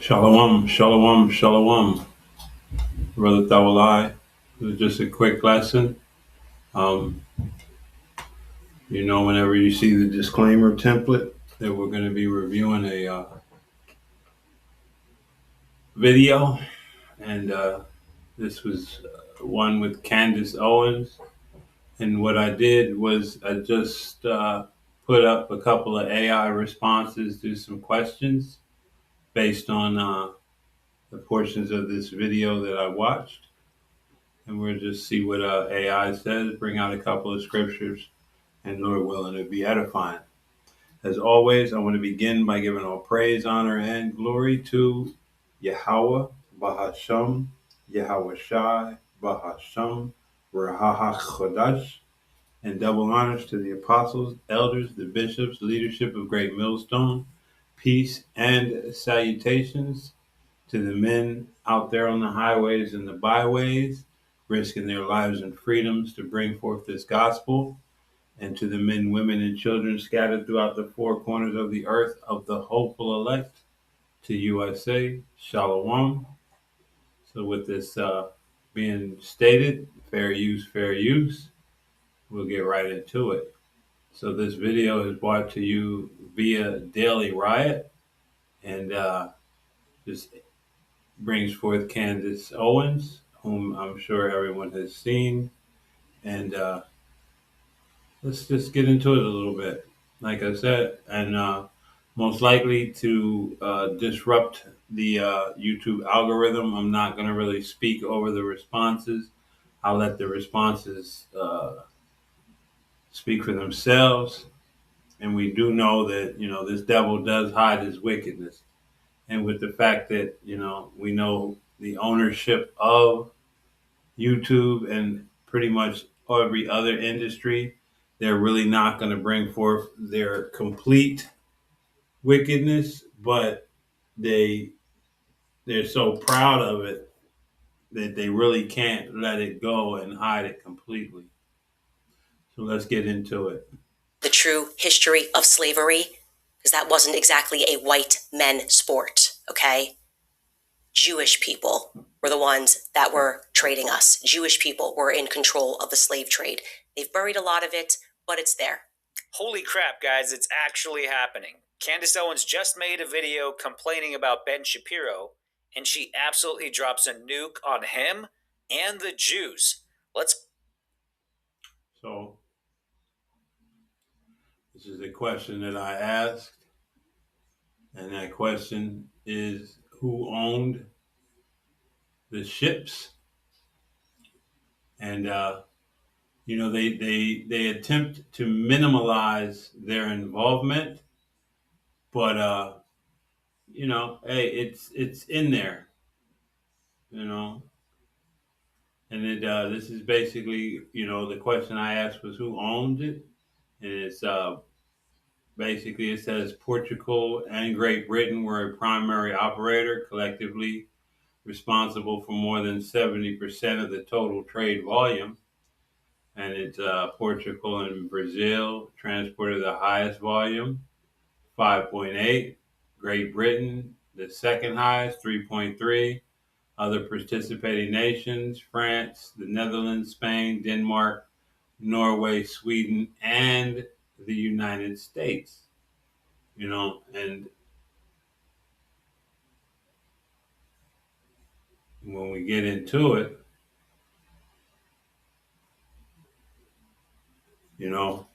Shalom, shalom, shalom. Brother Tawalai, it was just a quick lesson. Um, whenever you see the disclaimer template, that we're going to be reviewing a video, and this was one with Candace Owens. And what I did was I just put up a couple of AI responses to some questions based on the portions of this video that I watched. And we'll just see what AI says, bring out a couple of scriptures, and Lord willing, it'll be edifying. As always, I want to begin by giving all praise, honor, and glory to Yahweh, Bahasham, Yahweh Shai, Bahasham, Raha Chodash, and double honors to the apostles, elders, the bishops, leadership of Great Millstone, peace and salutations to the men out there on the highways and the byways, risking their lives and freedoms to bring forth this gospel, and to the men, women, and children scattered throughout the four corners of the earth of the hopeful elect, to USA, Shalom. So, with this being stated, fair use, we'll get right into it. So, this video is brought to you via Daily Riot, and just brings forth Candace Owens, whom I'm sure everyone has seen. And let's just get into it a little bit. Like I said, and most likely to disrupt the YouTube algorithm, I'm not going to really speak over the responses. I'll let the responses speak for themselves. And we do know that, this devil does hide his wickedness. And with the fact that, we know the ownership of YouTube and pretty much every other industry, they're really not going to bring forth their complete wickedness, but they they're so proud of it that they really can't let it go and hide it completely. So let's get into it. The true history of slavery, because that wasn't exactly a white men sport, okay? Jewish people were the ones that were trading us. Jewish people were in control of the slave trade. They've buried a lot of it, but it's there. Holy crap, guys, it's actually happening. Candace Owens just made a video complaining about Ben Shapiro, and she absolutely drops a nuke on him and the Jews. So this is a question that I asked, and that question is, who owned the ships? And they attempt to minimize their involvement, but hey, it's in there, you know. And this is basically, the question I asked was who owned it, and it's basically it says Portugal and Great Britain were a primary operator, collectively responsible for more than 70% of the total trade volume. And it's Portugal and Brazil transported the highest volume, 5.8. Great Britain, the second highest, 3.3. Other participating nations, France, the Netherlands, Spain, Denmark, Norway, Sweden, and the United States. And when we get into it, you know,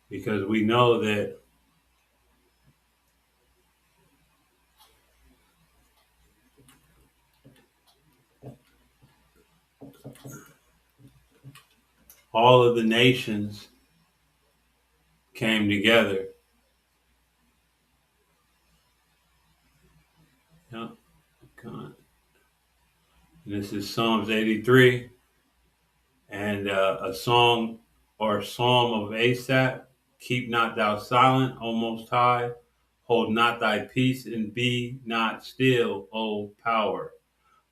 because we know that all of the nations came together. Yeah, And this is Psalms 83 and a song or psalm of Asaph. Keep not thou silent, O Most High. Hold not thy peace and be not still, O power.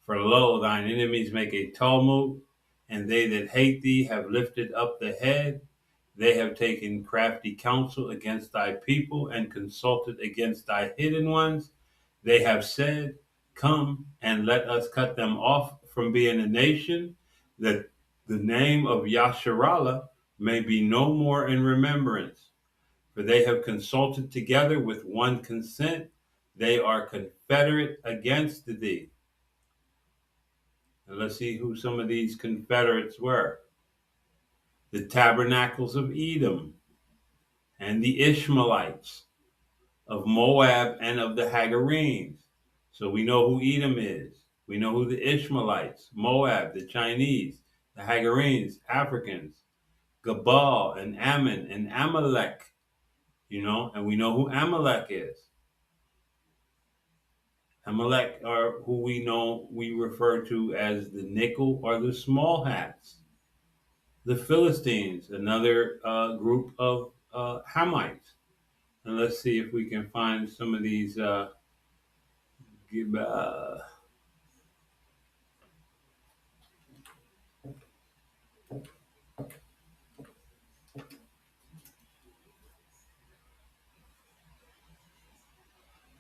For lo, thine enemies make a tumult, and they that hate thee have lifted up the head. They have taken crafty counsel against thy people and consulted against thy hidden ones. They have said, come and let us cut them off from being a nation, that the name of Yasharallah may be no more in remembrance. For they have consulted together with one consent. They are confederate against thee. And let's see who some of these confederates were. The tabernacles of Edom and the Ishmaelites of Moab and of the Hagarenes. So we know who Edom is. We know who the Ishmaelites, Moab, the Chinese, the Hagarenes, Africans, Gabal and Ammon and Amalek, and we know who Amalek is. Amalek are who we refer to as the nickel or the small hats. The Philistines, another group of Hamites. And let's see if we can find some of these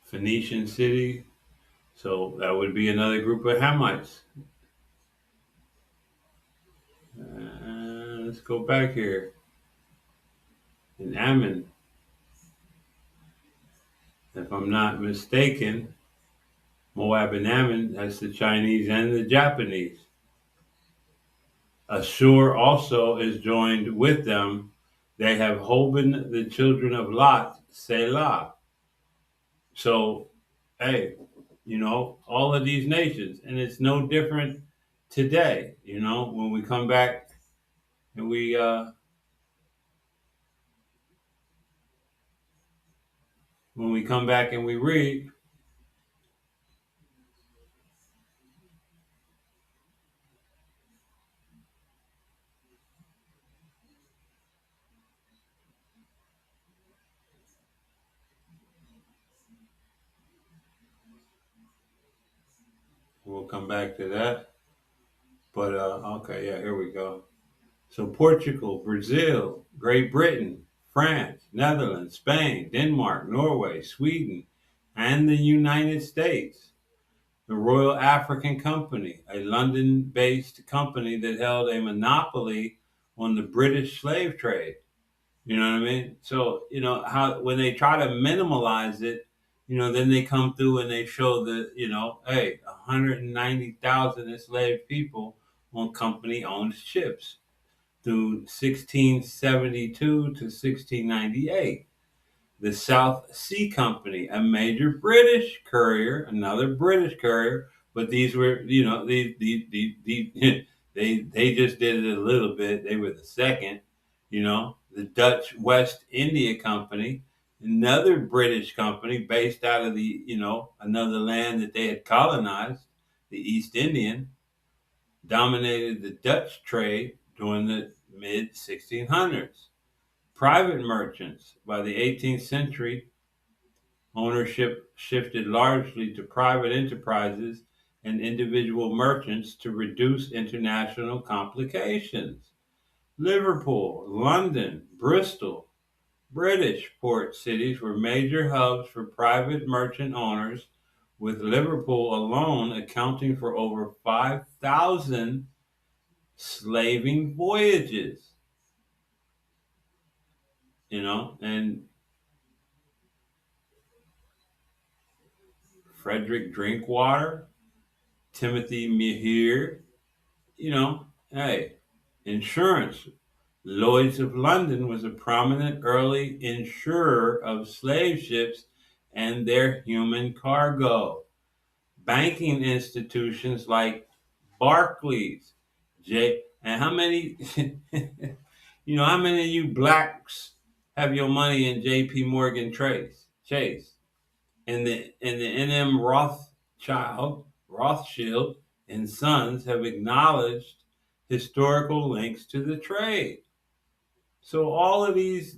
Phoenician city. So that would be another group of Hamites. Let's go back here. In Ammon, if I'm not mistaken, Moab and Ammon, that's the Chinese and the Japanese. Ashur also is joined with them. They have Hoban, the children of Lot, Selah. So, hey, all of these nations, and it's no different today. When we come back and we read, we'll come back to that. But okay, yeah, here we go. So Portugal, Brazil, Great Britain, France, Netherlands, Spain, Denmark, Norway, Sweden, and the United States. The Royal African Company, a London-based company that held a monopoly on the British slave trade. You know what I mean? So, how when they try to minimalize it, then they come through and they show that, hey, 190,000 enslaved people on company-owned ships through 1672 to 1698. The South Sea Company, a major British courier, another British courier, but these were, they just did it a little bit. They were the second, the Dutch West India Company, another British company based out of another land that they had colonized, the East Indian, dominated the Dutch trade during the mid 1600s. Private merchants. By the 18th century, ownership shifted largely to private enterprises and individual merchants to reduce international complications. Liverpool, London, Bristol, British port cities were major hubs for private merchant owners, with Liverpool alone accounting for over 5,000 slaving voyages. And Frederick Drinkwater, Timothy Meagher, hey, insurance. Lloyd's of London was a prominent early insurer of slave ships and their human cargo. Banking institutions like Barclays, and how many, how many of you blacks have your money in J.P. Morgan Chase, and the NM Rothschild, and Sons have acknowledged historical links to the trade. So all of these,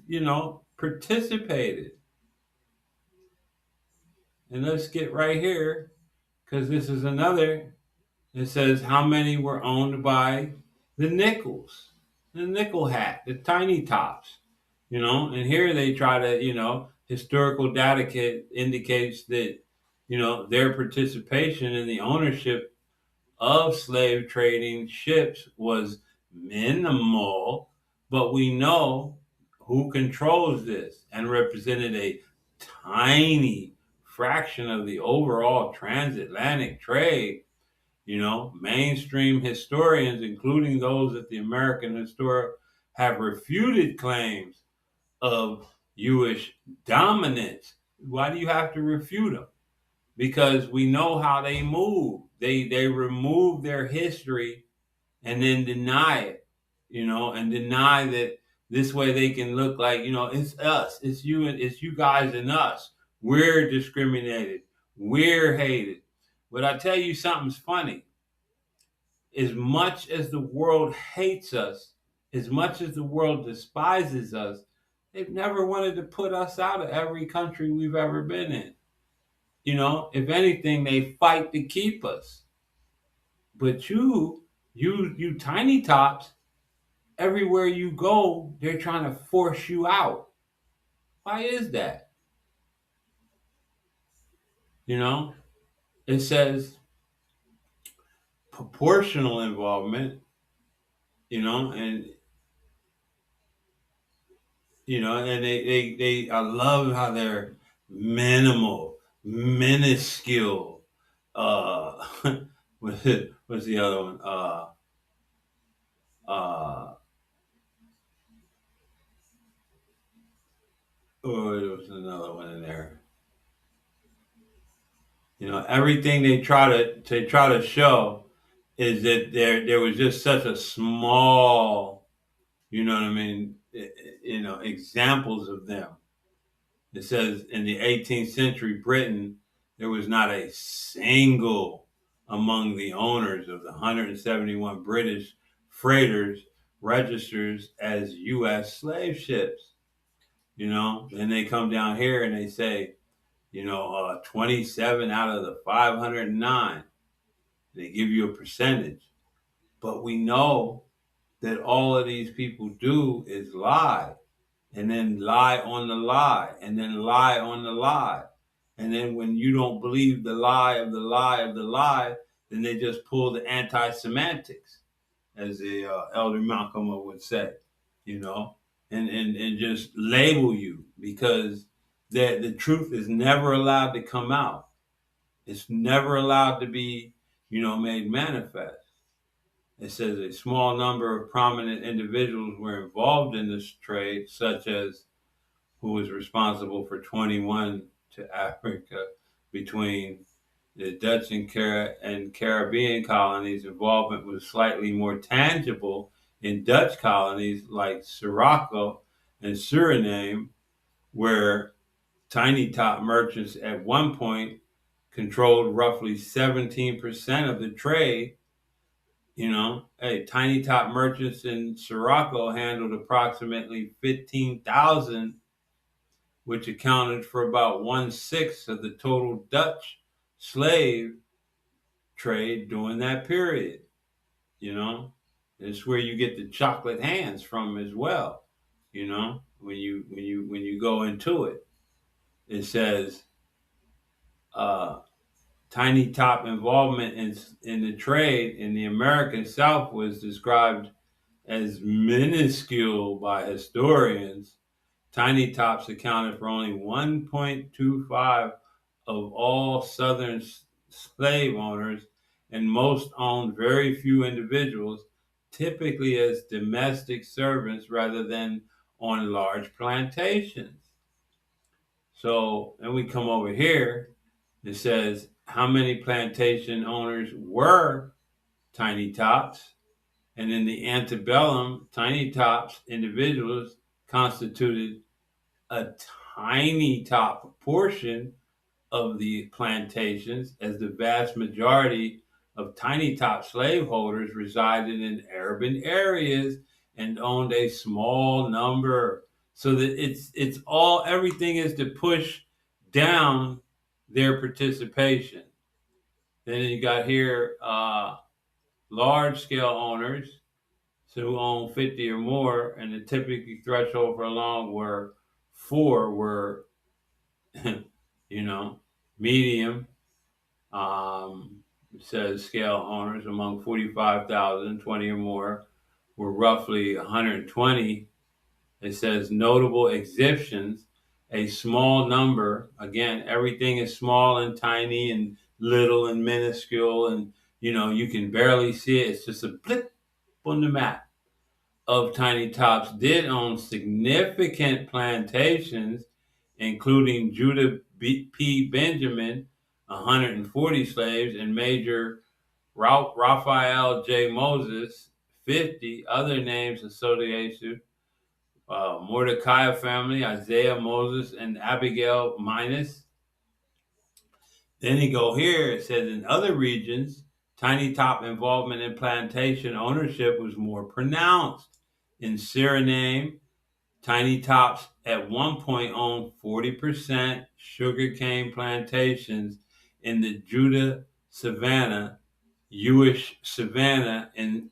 participated. And let's get right here, because this is another. It says how many were owned by the nickels, the nickel hat, the tiny tops, and here they try to, historical data indicates that, their participation in the ownership of slave trading ships was minimal, but we know who controls this and represented a tiny fraction of the overall transatlantic trade. Mainstream historians, including those at the American Historic, have refuted claims of Jewish dominance. Why do you have to refute them? Because we know how they move. They remove their history and then deny it, and deny that this way they can look like, it's us, it's you guys and us. We're discriminated, we're hated. But I tell you something's funny. As much as the world hates us, as much as the world despises us, they've never wanted to put us out of every country we've ever been in. If anything, they fight to keep us. But you tiny tops, everywhere you go, they're trying to force you out. Why is that? You know, it says proportional involvement, and I love how they're minimal, minuscule. Uh, what's the other one? Uh, oh, there was another one in there. Everything they try to show is that there was just such a small, you know what I mean, examples of them. It says in the 18th century Britain, there was not a single among the owners of the 171 British freighters registers as U.S. slave ships. Then they come down here and they say, 27 out of the 509. They give you a percentage. But we know that all of these people do is lie, and then lie on the lie, and then lie on the lie. And then when you don't believe the lie of the lie of the lie, then they just pull the anti-semantics, as the elder Malcolm would say, you know, and just label you, because the truth is never allowed to come out. It's never allowed to be, made manifest. It says a small number of prominent individuals were involved in this trade, such as who was responsible for 21 to Africa between the Dutch and Caribbean colonies. Involvement was slightly more tangible in Dutch colonies like Sirocco and Suriname, where tiny top merchants at one point controlled roughly 17% of the trade. Tiny top merchants in Sirocco handled approximately 15,000, which accounted for about 1/6 of the total Dutch slave trade during that period. You know, it's where you get the chocolate hands from as well. When you go into it, it says tiny top involvement in the trade in the American South was described as minuscule by historians. Tiny tops accounted for only 1.25 of all Southern slave owners, and most owned very few individuals, typically as domestic servants rather than on large plantations. So, and we come over here, it says how many plantation owners were tiny tops. And in the antebellum, tiny tops individuals constituted a tiny top portion of the plantations, as the vast majority of tiny top slaveholders resided in urban areas and owned a small number. So that it's all everything is to push down their participation. Then you got here large scale owners who own 50 or more, and the typical threshold for a loan were four were, you know, medium. It says scale owners among 45,000, 20 or more were roughly 120. It says notable exceptions, a small number. Again, everything is small and tiny and little and minuscule, and you can barely see it. It's just a blip on the map of tiny tops did own significant plantations, including Judah P. Benjamin, 140 slaves, and Major Raphael J. Moses, 50. Other names associated: Mordecai family, Isaiah Moses, and Abigail Minus. Then you go here, it says in other regions, tiny top involvement in plantation ownership was more pronounced. In Suriname, tiny tops at one point owned 40% sugarcane plantations in the Judah Savannah, Jewish Savannah in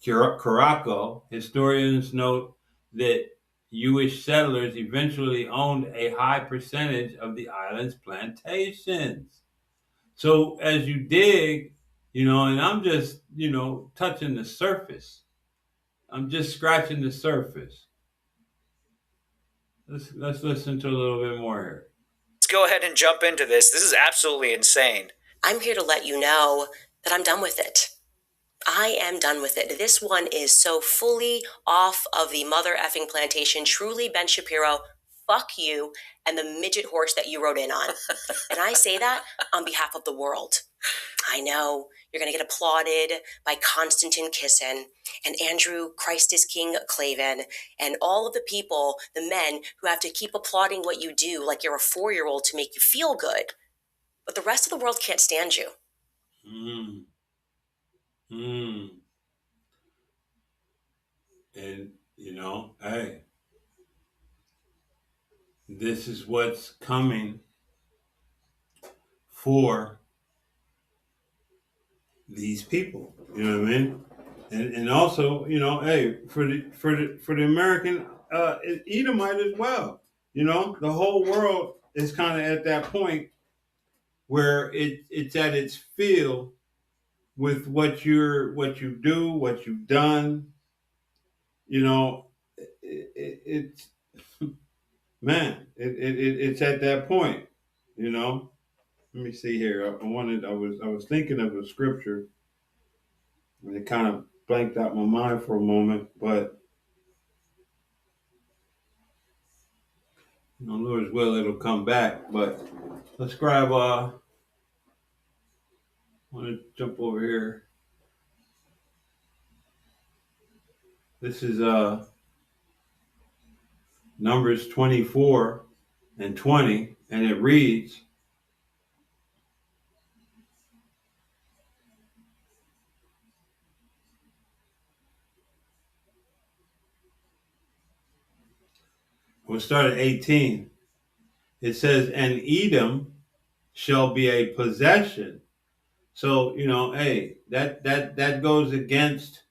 Caraco. Historians note that Jewish settlers eventually owned a high percentage of the island's plantations. So as you dig, and I'm just, touching the surface. I'm just scratching the surface. Let's listen to a little bit more here. Let's go ahead and jump into this. This is absolutely insane. I'm here to let you know that I'm done with it. I am done with it. This one is so fully off of the mother effing plantation. Truly, Ben Shapiro, fuck you and the midget horse that you rode in on. And I say that on behalf of the world. I know you're going to get applauded by Konstantin Kisin and Andrew Christ is King Clavin and all of the people, the men who have to keep applauding what you do like you're a 4-year-old to make you feel good. But the rest of the world can't stand you. And, hey, this is what's coming for these people. You know what I mean? And also, hey, for the American Edomite as well. The whole world is kind of at that point where it's at its feel with what you do, what you've done. It's man, it's at that point. Let me see here. I was thinking of a scripture, and it kind of blanked out my mind for a moment, but Lord's will, it'll come back. But let's grab. I want to jump over here. This is Numbers 24 and 20, and it reads. We'll start at 18. It says, and Edom shall be a possession. So, hey, that goes against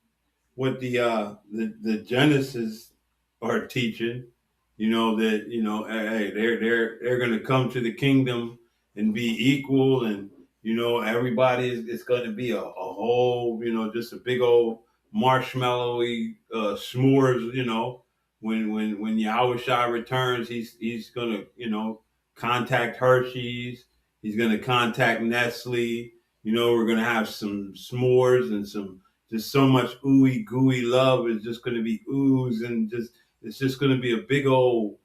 what the Genesis are teaching. That hey, they're going to come to the kingdom and be equal, and everybody is going to be a whole, just a big old marshmallowy s'mores. When Yahushua returns, he's going to contact Hershey's. He's going to contact Nestle. We're going to have some s'mores and just so much ooey gooey love is just going to be ooze, and it's just going to be a big old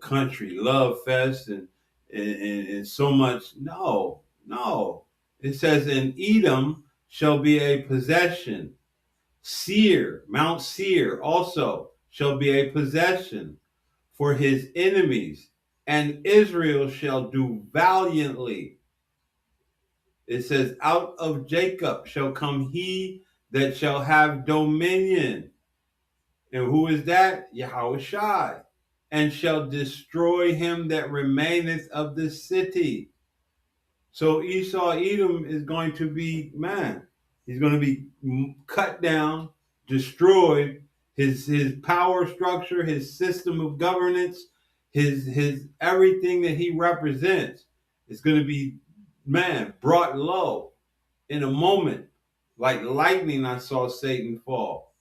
country love fest, and so much. No. It says, and Edom shall be a possession. Mount Seir also shall be a possession for his enemies, and Israel shall do valiantly. It says, out of Jacob shall come he that shall have dominion. And who is that? Yahushai. And shall destroy him that remaineth of the city. So Esau Edom is going to be, man, he's going to be cut down, destroyed. His power structure, his system of governance, his everything that he represents is going to be, man, brought low in a moment. Like lightning, I saw Satan fall.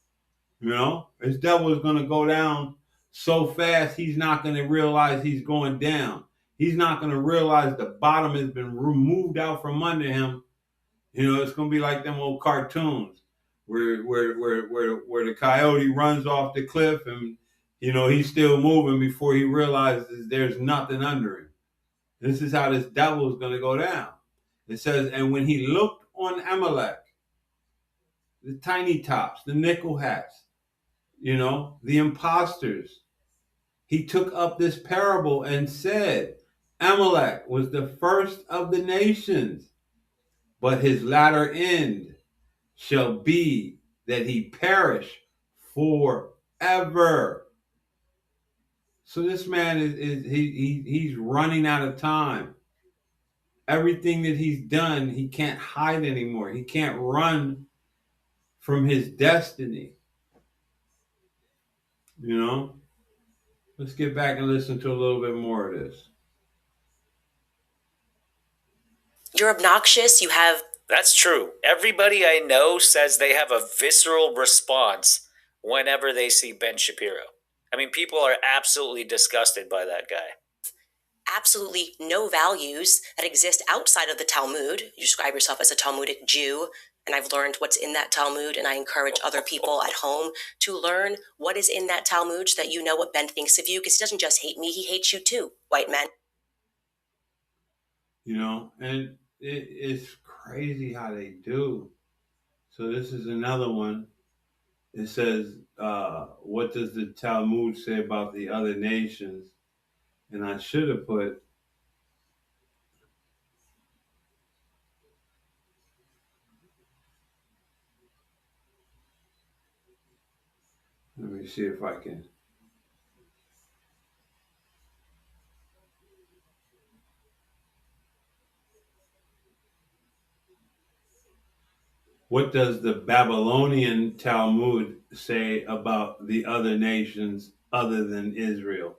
You know, his devil is going to go down so fast he's not going to realize he's going down. He's not going to realize the bottom has been removed out from under him. You know, it's going to be like them old cartoons where the coyote runs off the cliff and you know he's still moving before he realizes there's nothing under him. This is how this devil is going to go down. It says, and when he looked on Amalek, the tiny tops, the nickel hats, you know, the imposters, he took up this parable and said, Amalek was the first of the nations, but his latter end shall be that he perish forever. So this man he's running out of time. Everything that he's done, he can't hide anymore. He can't run from his destiny. You know? Let's get back and listen to a little bit more of this. You're obnoxious. You have. That's true. Everybody I know says they have a visceral response whenever they see Ben Shapiro. I mean, people are absolutely disgusted by that guy. Absolutely no values that exist outside of the Talmud. You describe yourself as a Talmudic Jew, and I've learned what's in that Talmud, and I encourage other people at home to learn what is in that Talmud so that you know what Ben thinks of you, because he doesn't just hate me, he hates you too, white men. You know, and it's crazy how they do. So this is another one. It says, what does the Talmud say about the other nations? And I should have put, let me see if I can. What does the Babylonian Talmud say about the other nations other than Israel?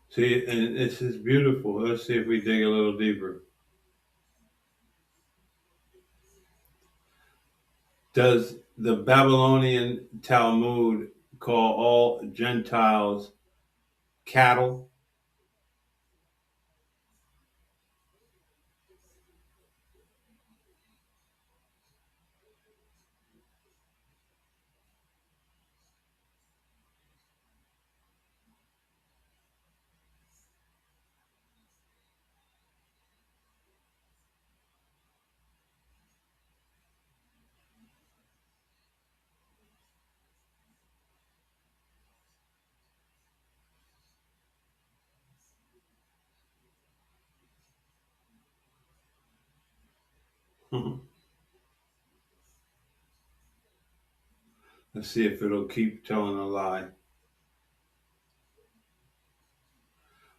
See, and it's just beautiful. Let's see if we dig a little deeper. Does the Babylonian Talmud call all Gentiles cattle? Let's see if it'll keep telling a lie.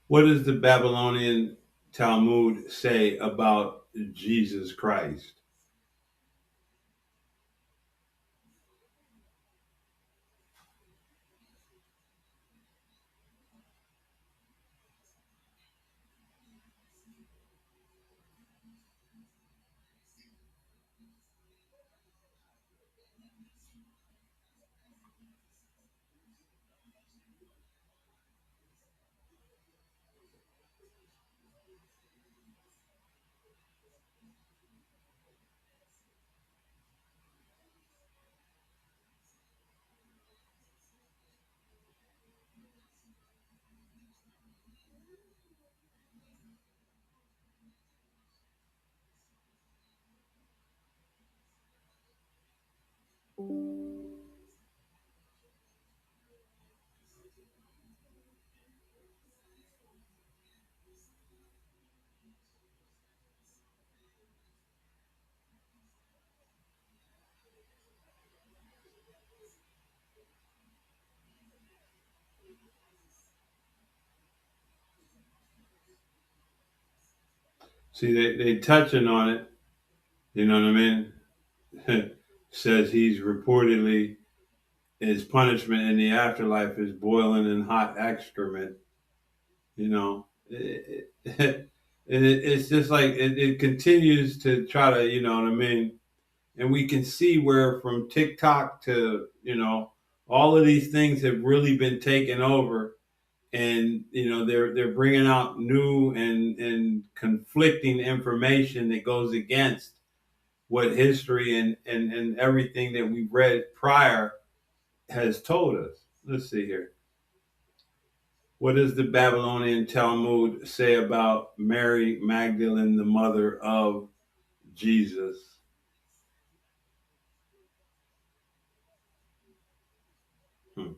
What does the Babylonian Talmud say about Jesus Christ? See, they touching on it. You know what I mean? Says he's reportedly his punishment in the afterlife is boiling in hot excrement. You know, it's just like it continues to try to, you know what I mean? And we can see where from TikTok to, you know, all of these things have really been taken over, and you know they're bringing out new and conflicting information that goes against what history and everything that we've read prior has told us. Let's see here. What does the Babylonian Talmud say about Mary Magdalene, the mother of Jesus? Hmm.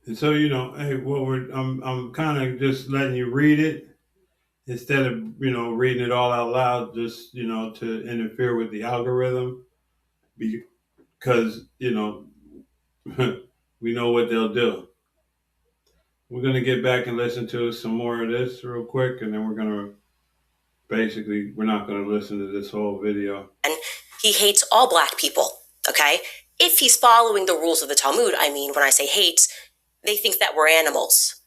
And so, you know, hey, what we're I'm kind of just letting you read it instead of, you know, reading it all out loud, just, you know, to interfere with the algorithm, because, you know, we know what they'll do. We're gonna get back and listen to some more of this real quick, and then we're gonna basically we're not gonna listen to this whole video. And he hates all black people, okay? If he's following the rules of the Talmud, I mean, when I say hates, they think that we're animals,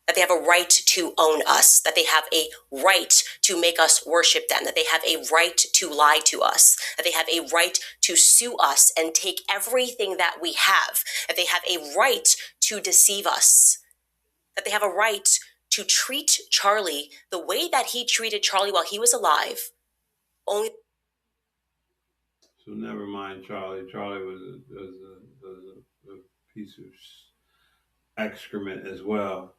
that they have a right to own us, that they have a right to make us worship them, that they have a right to lie to us, that they have a right to sue us and take everything that we have, that they have a right to deceive us, that they have a right to treat Charlie the way that he treated Charlie while he was alive. Only So never mind Charlie. Charlie was a piece of excrement as well.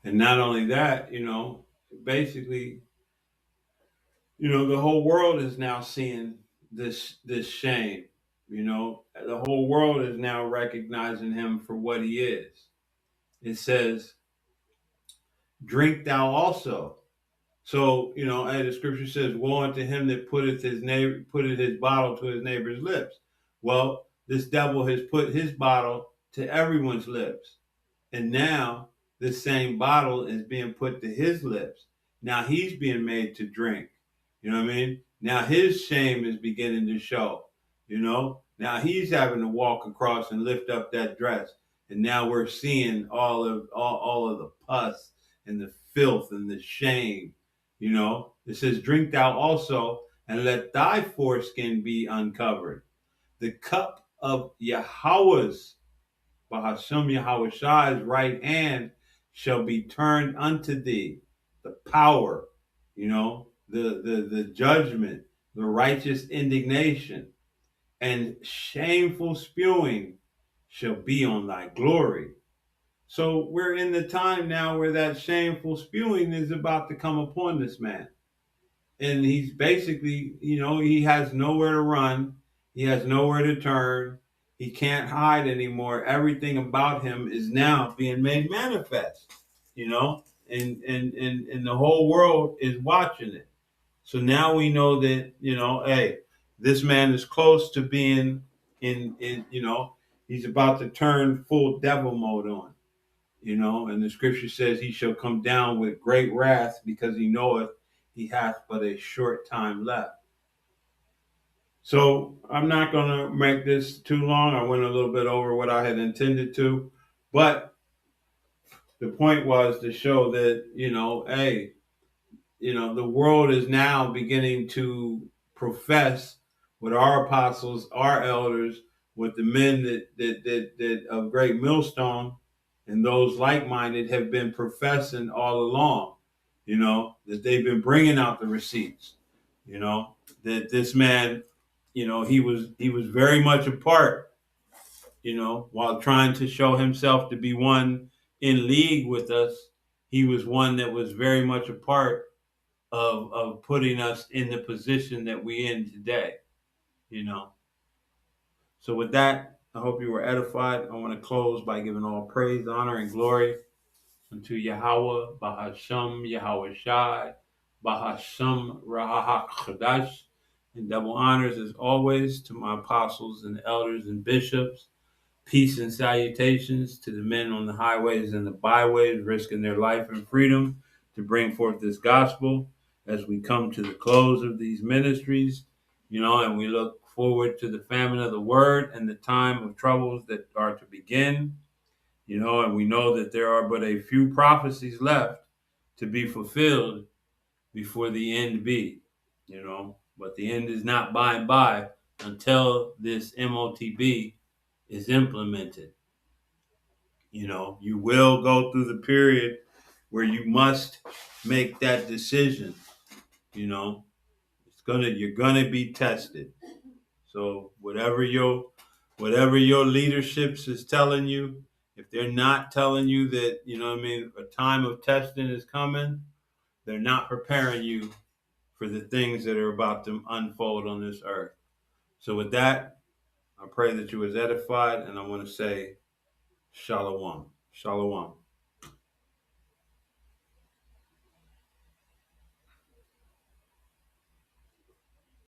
And not only that, you know, basically, you know, the whole world is now seeing this shame. You know, the whole world is now recognizing him for what he is. It says, "Drink thou also." So, you know, as the scripture says, "Woe unto him that putteth his bottle to his neighbor's lips." Well, this devil has put his bottle to everyone's lips. And now this same bottle is being put to his lips. Now he's being made to drink. You know what I mean? Now his shame is beginning to show. You know? Now he's having to walk across and lift up that dress. And now we're seeing all of the pus and the filth and the shame. You know? It says, "Drink thou also, and let thy foreskin be uncovered. The cup of Yahweh's Bahasham Yahushai's right hand shall be turned unto thee." The power, you know, the judgment, the righteous indignation. and shameful spewing shall be on thy glory. So we're in the time now where that shameful spewing is about to come upon this man. And he's basically, he has nowhere to run. He has nowhere to turn. He can't hide anymore. Everything about him is now being made manifest, and the whole world is watching it. So now we know that, hey, this man is close to being he's about to turn full devil mode on, and the scripture says he shall come down with great wrath because he knoweth he hath but a short time left. So I'm not going to make this too long. I went a little bit over what I had intended to, but the point was to show that, hey, the world is now beginning to profess what our apostles, our elders, what the men that of great millstone and those like-minded have been professing all along, that they've been bringing out the receipts, that this man, he was very much a part, while trying to show himself to be one in league with us. He was one that was very much a part of putting us in the position that we're in today, you know. So with that, I hope you were edified. I want to close by giving all praise, honor, and glory unto Yahweh, Bahasham, Yahweh Shai, Bahasham, Rahahak Chadash, and double honors as always to my apostles and elders and bishops. Peace and salutations to the men on the highways and the byways, risking their life and freedom to bring forth this gospel as we come to the close of these ministries, and we look forward to the famine of the word and the time of troubles that are to begin, and we know that there are but a few prophecies left to be fulfilled before the end be, but the end is not by and by until this MOTB is implemented. You will go through the period where you must make that decision. You're gonna be tested. So whatever your leaderships is telling you, if they're not telling you that, a time of testing is coming, they're not preparing you for the things that are about to unfold on this earth. So with that, I pray that you was edified, and I want to say shalom. Shalom.